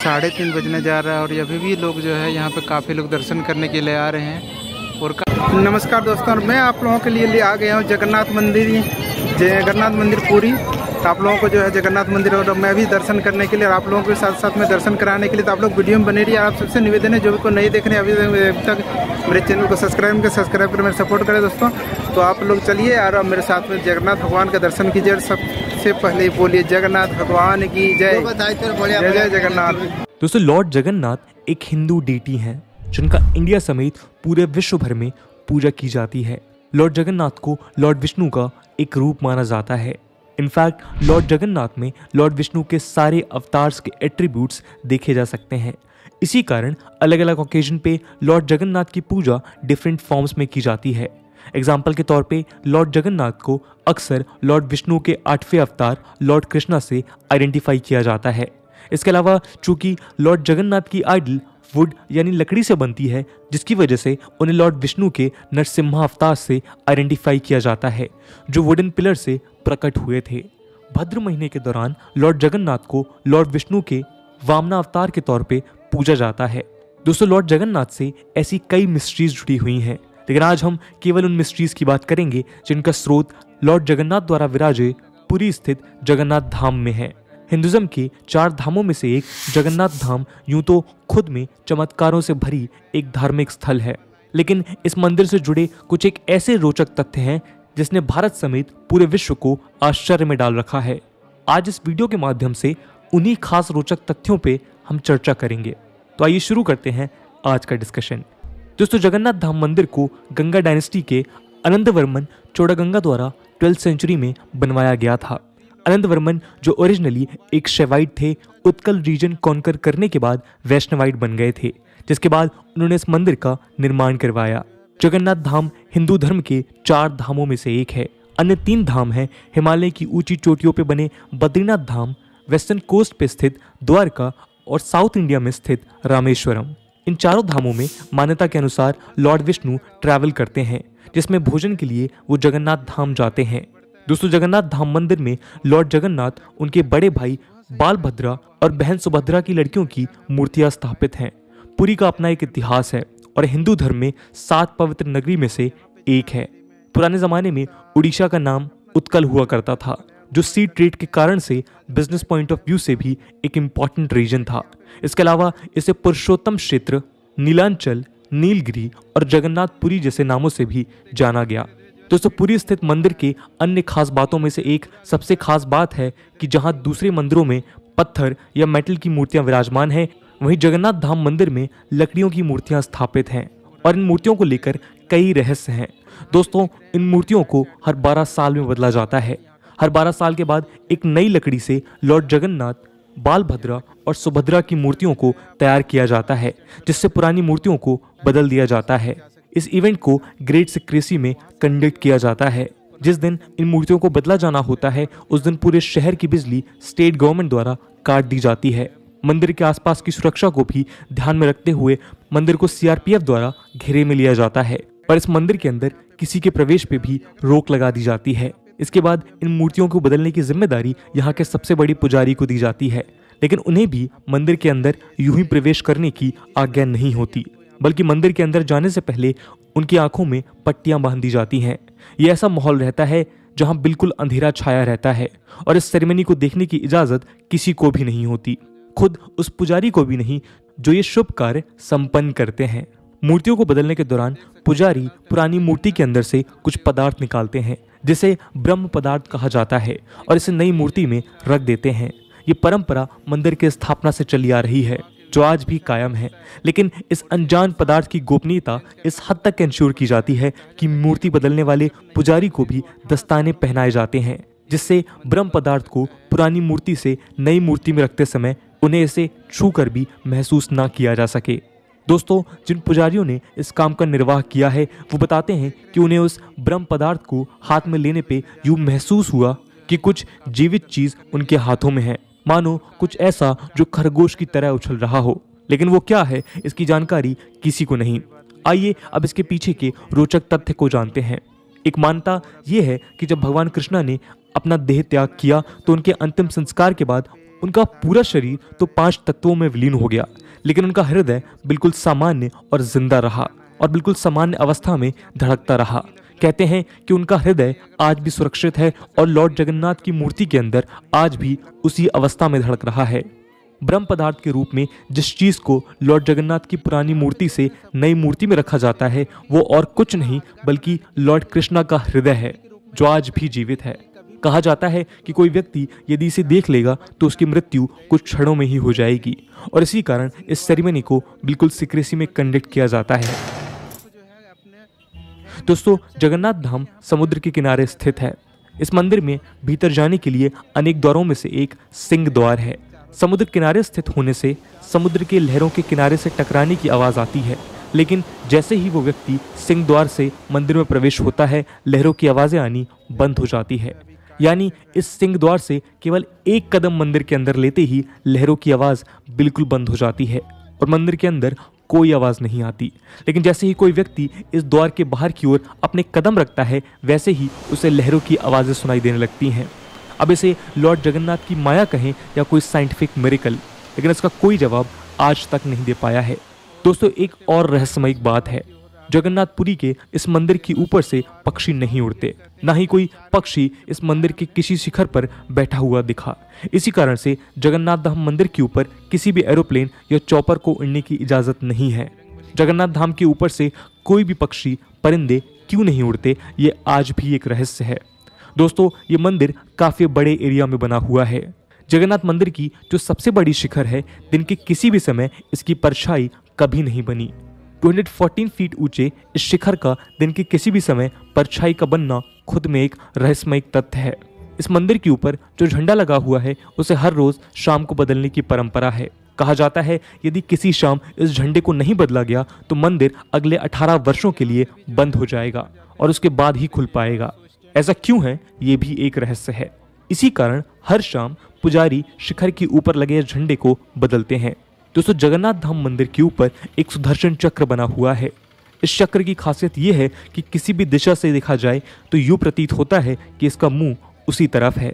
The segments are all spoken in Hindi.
3:30 बजने जा रहा है और अभी भी लोग जो है यहाँ पे काफ़ी लोग दर्शन करने के लिए आ रहे हैं। और नमस्कार दोस्तों, और मैं आप लोगों के लिए आ गया हूँ जगन्नाथ मंदिर पुरी। तो आप लोगों को जो है जगन्नाथ मंदिर और मैं भी दर्शन करने के लिए और आप लोगों के साथ साथ में दर्शन कराने के लिए, तो आप लोग वीडियो में बने रहिए। आप सबसे निवेदन है जो भी को नहीं देख रहे हैं अभी तक मेरे चैनल को सब्सक्राइब कर मेरे सपोर्ट करें दोस्तों। तो आप लोग चलिए और मेरे साथ में जगन्नाथ भगवान का दर्शन कीजिए। सबसे पहले बोलिए जगन्नाथ भगवान की जय। जय जय जगन्नाथ। दोस्तों, लॉर्ड जगन्नाथ एक हिंदू डीटी हैं जिनका इंडिया समेत पूरे विश्व भर में पूजा की जाती है। लॉर्ड जगन्नाथ को लॉर्ड विष्णु का एक रूप माना जाता है। इनफैक्ट लॉर्ड जगन्नाथ में लॉर्ड विष्णु के सारे अवतार्स के एट्रीब्यूट्स देखे जा सकते हैं। इसी कारण अलग अलग ओकेजन पे लॉर्ड जगन्नाथ की पूजा डिफरेंट फॉर्म्स में की जाती है। एग्जाम्पल के तौर पे लॉर्ड जगन्नाथ को अक्सर लॉर्ड विष्णु के 8वें अवतार लॉर्ड कृष्णा से आइडेंटिफाई किया जाता है। इसके अलावा चूंकि लॉर्ड जगन्नाथ की आइडल वुड यानी लकड़ी से बनती है, जिसकी वजह से उन्हें लॉर्ड विष्णु के नरसिम्हा अवतार से आइडेंटिफाई किया जाता है, जो वुडन पिलर से प्रकट हुए थे। भद्र महीने के दौरान लॉर्ड जगन्नाथ को लॉर्ड विष्णु के वामना अवतार के तौर पे पूजा जाता है। दोस्तों, लॉर्ड जगन्नाथ से ऐसी कई मिस्ट्रीज जुड़ी हुई हैं, लेकिन आज हम केवल उन मिस्ट्रीज की बात करेंगे जिनका स्रोत लॉर्ड जगन्नाथ द्वारा विराजे पुरी स्थित जगन्नाथ धाम में है। हिंदुज्म के 4 धामों में से एक जगन्नाथ धाम यूं तो खुद में चमत्कारों से भरी एक धार्मिक स्थल है, लेकिन इस मंदिर से जुड़े कुछ एक ऐसे रोचक तथ्य हैं जिसने भारत समेत पूरे विश्व को आश्चर्य में डाल रखा है। आज इस वीडियो के माध्यम से उन्हीं खास रोचक तथ्यों पे हम चर्चा करेंगे। तो आइए शुरू करते हैं आज का डिस्कशन। दोस्तों, जगन्नाथ धाम मंदिर को गंगा डायनेस्टी के अनंतवर्मन चौड़ागंगा द्वारा 12th सेंचुरी में बनवाया गया था। अनंतवर्मन जो ओरिजिनली एक शैवाइट थे, उत्कल रीजन कॉन्कर करने के बाद वैष्णवाइट बन गए थे, जिसके बाद उन्होंने इस मंदिर का निर्माण करवाया। जगन्नाथ धाम हिंदू धर्म के 4 धामों में से एक है। अन्य 3 धाम हैं हिमालय की ऊंची चोटियों पे बने बद्रीनाथ धाम, वेस्टर्न कोस्ट पे स्थित द्वारका और साउथ इंडिया में स्थित रामेश्वरम। इन चारों धामों में मान्यता के अनुसार लॉर्ड विष्णु ट्रैवल करते हैं, जिसमें भोजन के लिए वो जगन्नाथ धाम जाते हैं। दोस्तों, जगन्नाथ धाम मंदिर में लॉर्ड जगन्नाथ, उनके बड़े भाई बालभद्रा और बहन सुभद्रा की लड़कियों की मूर्तियां स्थापित हैं। पुरी का अपना एक इतिहास है और हिंदू धर्म में 7 पवित्र नगरी में से एक है। पुराने जमाने में उड़ीसा का नाम उत्कल हुआ करता था, जो सी ट्रेड के कारण से बिजनेस पॉइंट ऑफ व्यू से भी एक इम्पॉर्टेंट रीजन था। इसके अलावा इसे पुरुषोत्तम क्षेत्र, नीलांचल, नीलगिरी और जगन्नाथपुरी जैसे नामों से भी जाना गया। दोस्तों, पुरी स्थित मंदिर के अन्य खास बातों में से एक सबसे खास बात है कि जहां दूसरे मंदिरों में पत्थर या मेटल की मूर्तियां विराजमान हैं, वहीं जगन्नाथ धाम मंदिर में लकड़ियों की मूर्तियां स्थापित हैं और इन मूर्तियों को लेकर कई रहस्य हैं। दोस्तों, इन मूर्तियों को हर 12 साल में बदला जाता है। हर 12 साल के बाद एक नई लकड़ी से लॉर्ड जगन्नाथ, बालभद्रा और सुभद्रा की मूर्तियों को तैयार किया जाता है, जिससे पुरानी मूर्तियों को बदल दिया जाता है। इस इवेंट को ग्रेट सीक्रेसी में कंडक्ट किया जाता है। जिस दिन इन मूर्तियों को बदला जाना होता है, उस दिन पूरे शहर की बिजली स्टेट गवर्नमेंट द्वारा काट दी जाती है। मंदिर के आसपास की सुरक्षा को भी ध्यान में रखते हुए मंदिर को सीआरपीएफ द्वारा घेरे में लिया जाता है और इस मंदिर के अंदर किसी के प्रवेश पे भी रोक लगा दी जाती है। इसके बाद इन मूर्तियों को बदलने की जिम्मेदारी यहाँ के सबसे बड़ी पुजारी को दी जाती है, लेकिन उन्हें भी मंदिर के अंदर यूं ही प्रवेश करने की आज्ञा नहीं होती, बल्कि मंदिर के अंदर जाने से पहले उनकी आंखों में पट्टियां बांध दी जाती हैं। ये ऐसा माहौल रहता है जहां बिल्कुल अंधेरा छाया रहता है और इस सेरेमनी को देखने की इजाजत किसी को भी नहीं होती, खुद उस पुजारी को भी नहीं जो ये शुभ कार्य संपन्न करते हैं। मूर्तियों को बदलने के दौरान पुजारी पुरानी मूर्ति के अंदर से कुछ पदार्थ निकालते हैं, जिसे ब्रह्म पदार्थ कहा जाता है, और इसे नई मूर्ति में रख देते हैं। ये परंपरा मंदिर की स्थापना से चली आ रही है, जो आज भी कायम है, लेकिन इस अनजान पदार्थ की गोपनीयता इस हद तक इंश्योर की जाती है कि मूर्ति बदलने वाले पुजारी को भी दस्ताने पहनाए जाते हैं, जिससे ब्रह्म पदार्थ को पुरानी मूर्ति से नई मूर्ति में रखते समय उन्हें इसे छू कर भी महसूस ना किया जा सके। दोस्तों, जिन पुजारियों ने इस काम का निर्वाह किया है, वो बताते हैं कि उन्हें उस ब्रह्म पदार्थ को हाथ में लेने पे यूं महसूस हुआ कि कुछ जीवित चीज उनके हाथों में है, मानो कुछ ऐसा जो खरगोश की तरह उछल रहा हो, लेकिन वो क्या है इसकी जानकारी किसी को नहीं। आइए अब इसके पीछे के रोचक तथ्य को जानते हैं। एक मान्यता ये है कि जब भगवान कृष्णा ने अपना देह त्याग किया तो उनके अंतिम संस्कार के बाद उनका पूरा शरीर तो 5 तत्वों में विलीन हो गया, लेकिन उनका हृदय बिल्कुल सामान्य और जिंदा रहा और बिल्कुल सामान्य अवस्था में धड़कता रहा। कहते हैं कि उनका हृदय आज भी सुरक्षित है और लॉर्ड जगन्नाथ की मूर्ति के अंदर आज भी उसी अवस्था में धड़क रहा है। ब्रह्म पदार्थ के रूप में जिस चीज को लॉर्ड जगन्नाथ की पुरानी मूर्ति से नई मूर्ति में रखा जाता है वो और कुछ नहीं बल्कि लॉर्ड कृष्णा का हृदय है, जो आज भी जीवित है। कहा जाता है कि कोई व्यक्ति यदि इसे देख लेगा तो उसकी मृत्यु कुछ क्षणों में ही हो जाएगी और इसी कारण इस सेरेमनी को बिल्कुल सीक्रेसी में कंडक्ट किया जाता है। दोस्तों, जगन्नाथ धाम समुद्र के किनारे स्थित है। इस मंदिर में भीतर जाने के लिए अनेक द्वारों में से एक सिंह द्वार है। समुद्र किनारे स्थित होने से समुद्र के लहरों के किनारे से टकराने की आवाज आती है, लेकिन जैसे ही वो व्यक्ति सिंह द्वार से मंदिर में प्रवेश होता है, लहरों की आवाजें आनी बंद हो जाती है। यानी इस सिंह द्वार से केवल एक कदम मंदिर के अंदर लेते ही लहरों की आवाज बिल्कुल बंद हो जाती है और मंदिर के अंदर कोई आवाज नहीं आती। लेकिन जैसे ही कोई व्यक्ति इस द्वार के बाहर की ओर अपने कदम रखता है, वैसे ही उसे लहरों की आवाजें सुनाई देने लगती हैं। अब इसे लॉर्ड जगन्नाथ की माया कहें या कोई साइंटिफिक मिरेकल, लेकिन इसका कोई जवाब आज तक नहीं दे पाया है। दोस्तों, एक और रहस्यमयी बात है, जगन्नाथपुरी के इस मंदिर के ऊपर से पक्षी नहीं उड़ते, ना ही कोई पक्षी इस मंदिर के किसी शिखर पर बैठा हुआ दिखा। इसी कारण से जगन्नाथ धाम मंदिर के ऊपर किसी भी एरोप्लेन या चॉपर को उड़ने की इजाजत नहीं है। जगन्नाथ धाम के ऊपर से कोई भी पक्षी, परिंदे क्यों नहीं उड़ते, ये आज भी एक रहस्य है। दोस्तों, ये मंदिर काफी बड़े एरिया में बना हुआ है। जगन्नाथ मंदिर की जो सबसे बड़ी शिखर है, दिन के किसी भी समय इसकी परछाई कभी नहीं बनी। 214 फीट ऊंचे इस शिखर का दिन के किसी भी समय परछाई का बनना खुद में एक रहस्यमय तथ्य है। इस मंदिर के ऊपर जो झंडा लगा हुआ है उसे हर रोज शाम को बदलने की परंपरा है। कहा जाता है यदि किसी शाम इस झंडे को नहीं बदला गया तो मंदिर अगले 18 वर्षों के लिए बंद हो जाएगा और उसके बाद ही खुल पाएगा। ऐसा क्यों है, ये भी एक रहस्य है। इसी कारण हर शाम पुजारी शिखर के ऊपर लगे झंडे को बदलते हैं। दोस्तों, जगन्नाथ धाम मंदिर के ऊपर एक सुदर्शन चक्र बना हुआ है। इस चक्र की खासियत यह है कि किसी भी दिशा से देखा जाए तो यूं प्रतीत होता है कि इसका मुंह उसी तरफ है।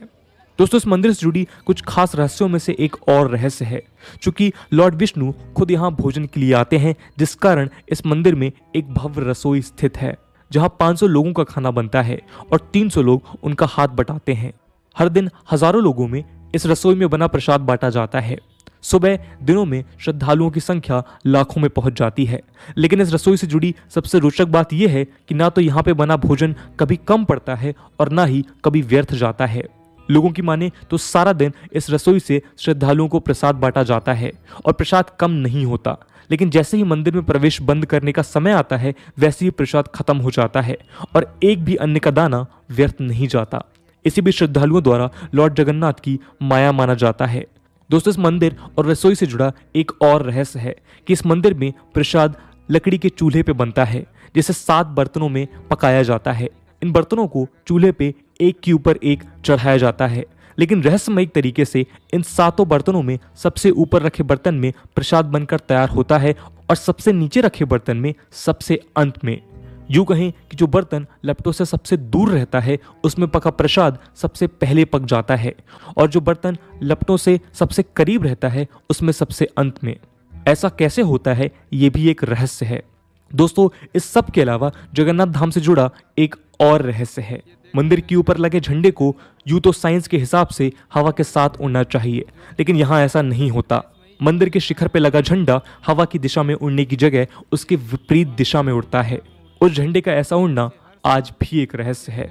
दोस्तों, इस मंदिर से जुड़ी कुछ खास रहस्यों में से एक और रहस्य है। चूंकि लॉर्ड विष्णु खुद यहाँ भोजन के लिए आते हैं, जिस कारण इस मंदिर में एक भव्य रसोई स्थित है जहाँ 500 लोगों का खाना बनता है और 300 लोग उनका हाथ बटाते हैं। हर दिन हजारों लोगों में इस रसोई में बना प्रसाद बांटा जाता है। सुबह दिनों में श्रद्धालुओं की संख्या लाखों में पहुंच जाती है। लेकिन इस रसोई से जुड़ी सबसे रोचक बात यह है कि ना तो यहाँ पे बना भोजन कभी कम पड़ता है और ना ही कभी व्यर्थ जाता है। लोगों की माने तो सारा दिन इस रसोई से श्रद्धालुओं को प्रसाद बांटा जाता है और प्रसाद कम नहीं होता। लेकिन जैसे ही मंदिर में प्रवेश बंद करने का समय आता है, वैसे ही प्रसाद खत्म हो जाता है और एक भी अन्न का दाना व्यर्थ नहीं जाता। इसी भी श्रद्धालुओं द्वारा लॉर्ड जगन्नाथ की माया माना जाता है। दोस्तों, इस मंदिर और रसोई से जुड़ा एक और रहस्य है कि इस मंदिर में प्रसाद लकड़ी के चूल्हे पे बनता है, जिसे 7 बर्तनों में पकाया जाता है। इन बर्तनों को चूल्हे पे एक के ऊपर एक चढ़ाया जाता है, लेकिन रहस्यमयी तरीके से इन 7 बर्तनों में सबसे ऊपर रखे बर्तन में प्रसाद बनकर तैयार होता है और सबसे नीचे रखे बर्तन में सबसे अंत में। यूं कहें कि जो बर्तन लपटों से सबसे दूर रहता है उसमें पका प्रसाद सबसे पहले पक जाता है और जो बर्तन लपटों से सबसे करीब रहता है उसमें सबसे अंत में। ऐसा कैसे होता है, ये भी एक रहस्य है। दोस्तों, इस सब के अलावा जगन्नाथ धाम से जुड़ा एक और रहस्य है। मंदिर के ऊपर लगे झंडे को यूं तो साइंस के हिसाब से हवा के साथ उड़ना चाहिए, लेकिन यहाँ ऐसा नहीं होता। मंदिर के शिखर पे लगा झंडा हवा की दिशा में उड़ने की जगह उसके विपरीत दिशा में उड़ता है। उस झंडे का ऐसा उड़ना आज भी एक रहस्य है।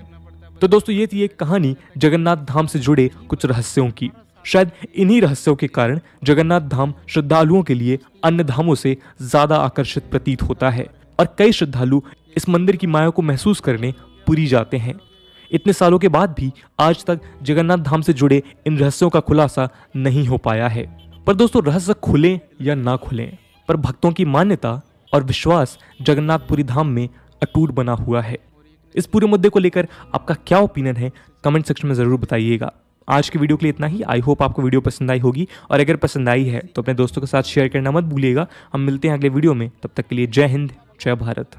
तो दोस्तों, ये थी एक कहानी जगन्नाथ धाम से जुड़े कुछ रहस्यों की। शायद इन्हीं रहस्यों के कारण जगन्नाथ धाम श्रद्धालुओं के लिए अन्य धामों से ज्यादा आकर्षित प्रतीत होता है और कई श्रद्धालु इस मंदिर की माया को महसूस करने पुरी जाते हैं। इतने सालों के बाद भी आज तक जगन्नाथ धाम से जुड़े इन रहस्यों का खुलासा नहीं हो पाया है। पर दोस्तों, रहस्य खुले या ना खुले, पर भक्तों की मान्यता और विश्वास जगन्नाथपुरी धाम में अटूट बना हुआ है। इस पूरे मुद्दे को लेकर आपका क्या ओपिनियन है, कमेंट सेक्शन में जरूर बताइएगा। आज की वीडियो के लिए इतना ही। आई होप आपको वीडियो पसंद आई होगी और अगर पसंद आई है तो अपने दोस्तों के साथ शेयर करना मत भूलिएगा। हम मिलते हैं अगले वीडियो में, तब तक के लिए जय हिंद, जय भारत।